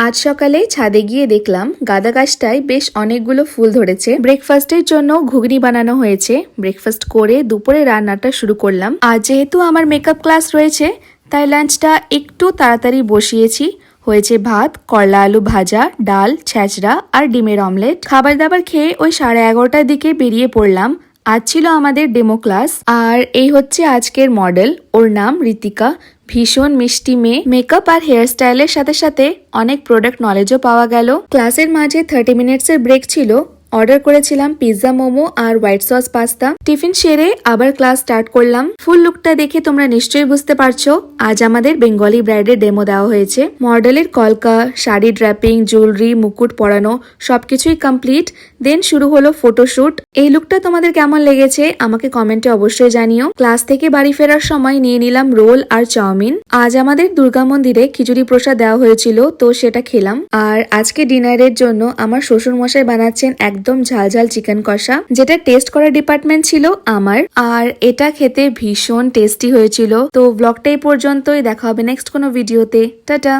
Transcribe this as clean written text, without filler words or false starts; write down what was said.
আজ সকালে ছাদে গিয়ে দেখলাম গাঁদা গাছটায় বেশ অনেকগুলো ফুল ধরেছে। ব্রেকফাস্টের জন্য ঘুগনি বানানো হয়েছে। ব্রেকফাস্ট করে দুপুরে রান্নাটা শুরু করলাম। আর যেহেতু আমার মেকআপ ক্লাস রয়েছে তাই লাঞ্চটা একটু তাড়াতাড়ি বসিয়েছি। হয়েছে ভাত, করলা আলু ভাজা, ডাল, ছ্যাঁচড়া আর ডিমের অমলেট। খাবার দাবার খেয়ে ওই 11:30টার দিকে বেরিয়ে পড়লাম। আজ ছিল আমাদের ডেমো ক্লাস। আর এই হচ্ছে আজকের মডেল, ওর নাম ঋতিকা। ভীষণ মিষ্টি মেয়ে। মেকআপ আর হেয়ার স্টাইলের সাথে সাথে অনেক প্রোডাক্ট নলেজও পাওয়া গেল। ক্লাসের মাঝে 30 মিনিটসের ব্রেক ছিল। অর্ডার করেছিলাম পিৎজা, মোমো আর হোয়াইট সস পাস্তা। টিফিন সেরে আবার ক্লাস স্টার্ট করলাম। ফুল লুকটা দেখে তোমরা নিশ্চয়ই বুঝতে পারছো আজ আমাদের বেঙ্গলি ব্রাইডের ডেমো দেওয়া হয়েছে। মডেলের কলকা, শাড়ি ড্র্যাপিং, জুয়েলারি, মুকুট পরানো সবকিছুই কমপ্লিট। দেন শুরু হলো ফটোশুট। এই লুকটা তোমাদের কেমন লেগেছে আমাকে কমেন্টে অবশ্যই জানিও। ক্লাস থেকে বাড়ি ফেরার সময় নিয়ে নিলাম রোল আর চাউমিন। আজ আমাদের দুর্গা মন্দিরে খিচুড়ি প্রসাদ দেওয়া হয়েছিল, তো সেটা খেলাম। আর আজকে ডিনারের জন্য আমার শ্বশুর মশাই বানাচ্ছেন একদম ঝালঝাল চিকেন কষা, যেটা টেস্ট করার ডিপার্টমেন্ট ছিল আমার। আর এটা খেতে ভীষণ টেস্টি হয়েছিল। তো ব্লগটা এই পর্যন্তই, দেখা হবে নেক্সট কোনো ভিডিওতে। টাটা।